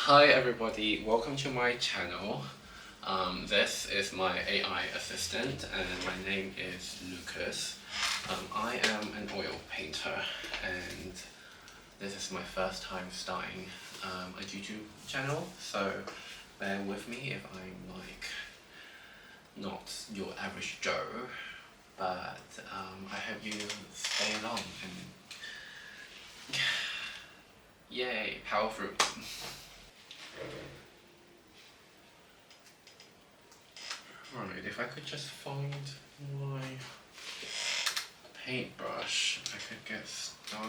Hi everybody, welcome to my channel. This is my AI assistant and my name is Lucas. I am an oil painter and this is my first time starting a YouTube channel, so bear with me if I'm not your average Joe, but I hope you stay along and yay, power through. Right, if I could just find my paintbrush, I could get started.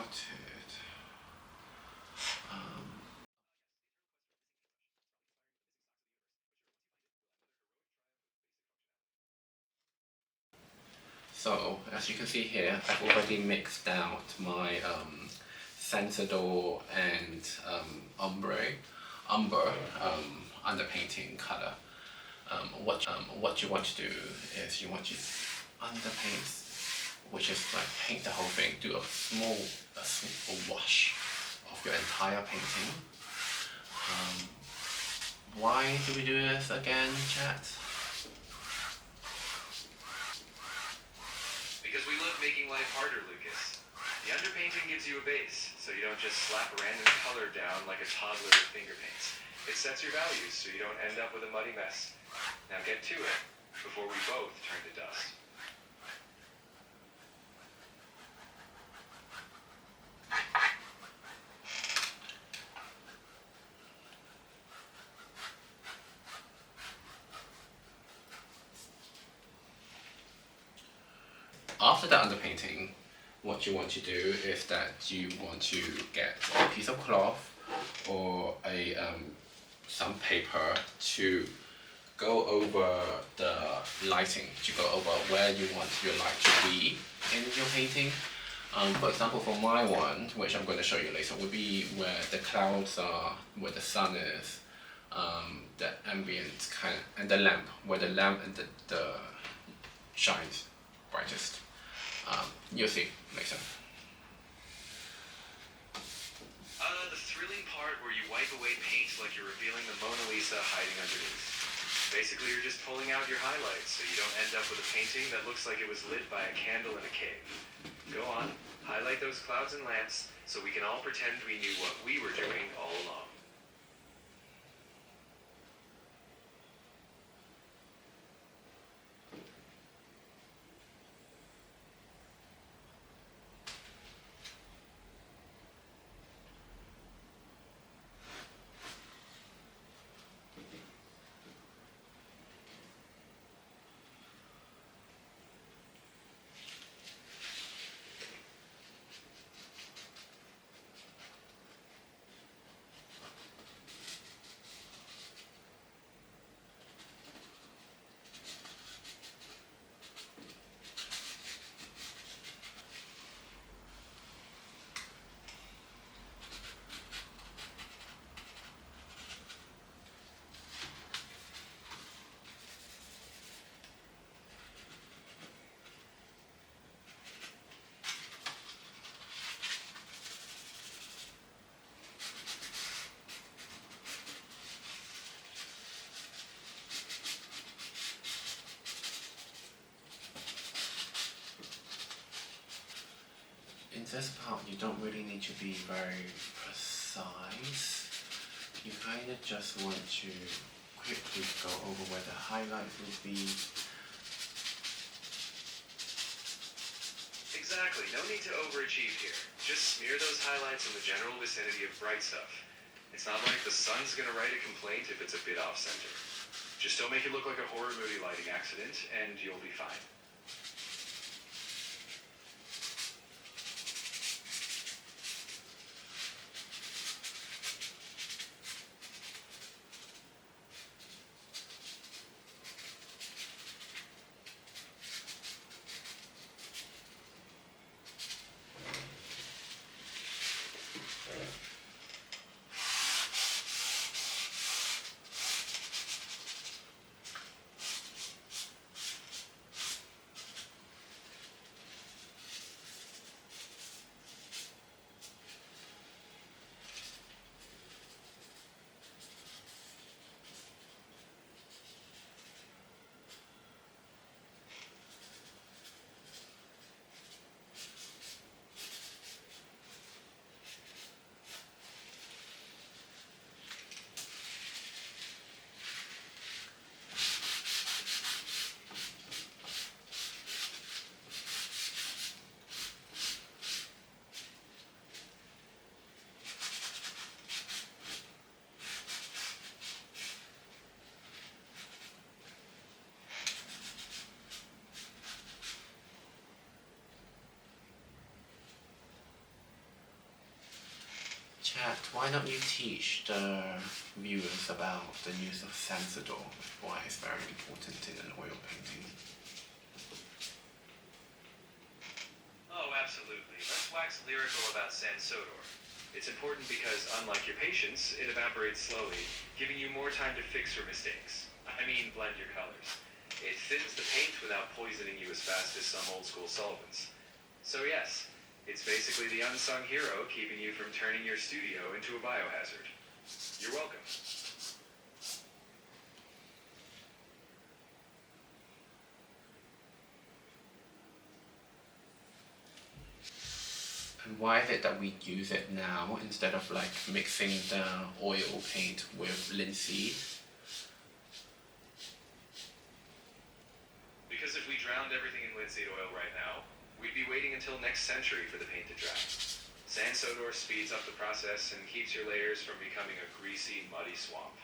So, as you can see here, I've already mixed out my Sensador and umber underpainting color. What you want to do is you want to underpaint, which is like paint the whole thing, do a small wash of your entire painting. Why do we do this again, chat? Because we love making life harder, Lucas. The underpainting gives you a base, so you don't just slap a random color down like a toddler with finger paints. It sets your values so you don't end up with a muddy mess. Now get to it, before we both turn to dust. After the underpainting, what you want to do is that you want to get a piece of cloth or some paper to go over the lighting, to go over where you want your light to be in your painting. For example, for my one, which I'm going to show you later, would be where the clouds are, where the sun is, the ambient kind of, and the lamp, where the lamp and the shines brightest. You'll see later. The thrilling part where you wipe away paint like you're revealing the Mona Lisa hiding underneath. Basically, you're just pulling out your highlights so you don't end up with a painting that looks like it was lit by a candle in a cave. Go on, highlight those clouds and lamps so we can all pretend we knew what we were doing all along. In this part, you don't really need to be very precise. You kind of just want to quickly go over where the highlights will be. Exactly, no need to overachieve here. Just smear those highlights in the general vicinity of bright stuff. It's not like the sun's gonna write a complaint if it's a bit off-center. Just don't make it look like a horror movie lighting accident, and you'll be fine. why don't you teach the viewers about the use of Sensador, why it's very important in an oil painting? Oh, absolutely. Let's wax lyrical about Sans Sodor. It's important because, unlike your patience, it evaporates slowly, giving you more time to fix your mistakes. I mean, blend your colors. It thins the paint without poisoning you as fast as some old-school solvents. So yes, it's basically the unsung hero keeping you from turning your studio into a biohazard. You're welcome. And why is it that we use it now instead of like mixing the oil paint with linseed? Because if we drowned everything in linseed oil right now, we'd be waiting until next century for the paint to dry. Sans Sodor speeds up the process and keeps your layers from becoming a greasy, muddy swamp.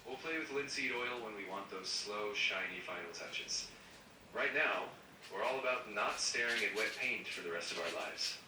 We'll play with linseed oil when we want those slow, shiny final touches. Right now, we're all about not staring at wet paint for the rest of our lives.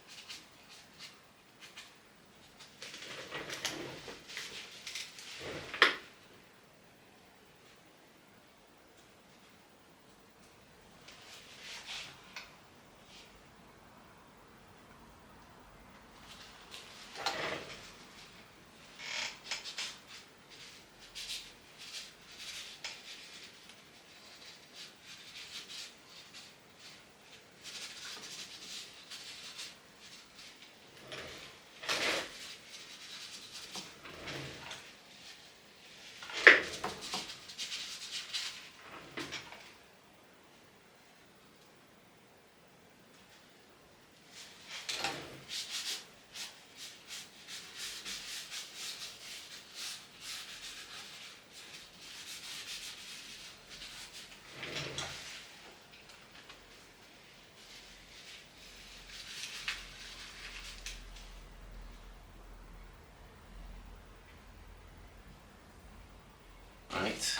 Right,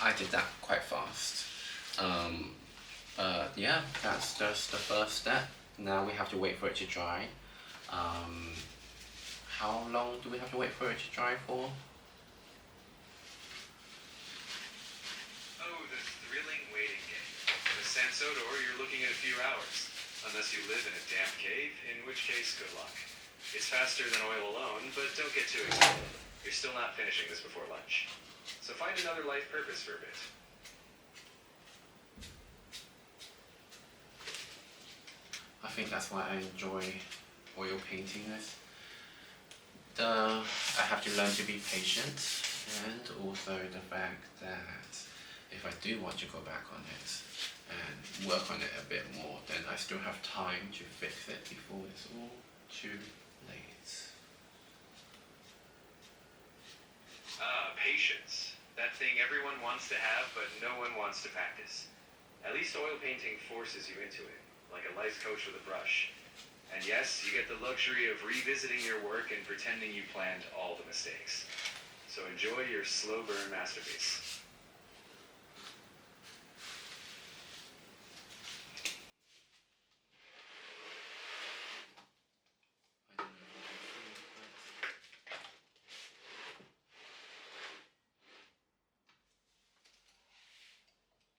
I did that quite fast. But yeah, that's just the first step. Now we have to wait for it to dry. How long do we have to wait for it to dry for? Oh, the thrilling waiting game. With Sans Sodor, you're looking at a few hours. Unless you live in a damp cave, in which case, good luck. It's faster than oil alone, but don't get too excited. You're still not finishing this before lunch. So find another life purpose for a bit. I think that's why I enjoy oil painting this. I have to learn to be patient, and also the fact that if I do want to go back on it and work on it a bit more, then I still have time to fix it before it's all too late. Patience. That thing everyone wants to have, but no one wants to practice. At least oil painting forces you into it, like a life coach with a brush. And yes, you get the luxury of revisiting your work and pretending you planned all the mistakes. So enjoy your slow burn masterpiece.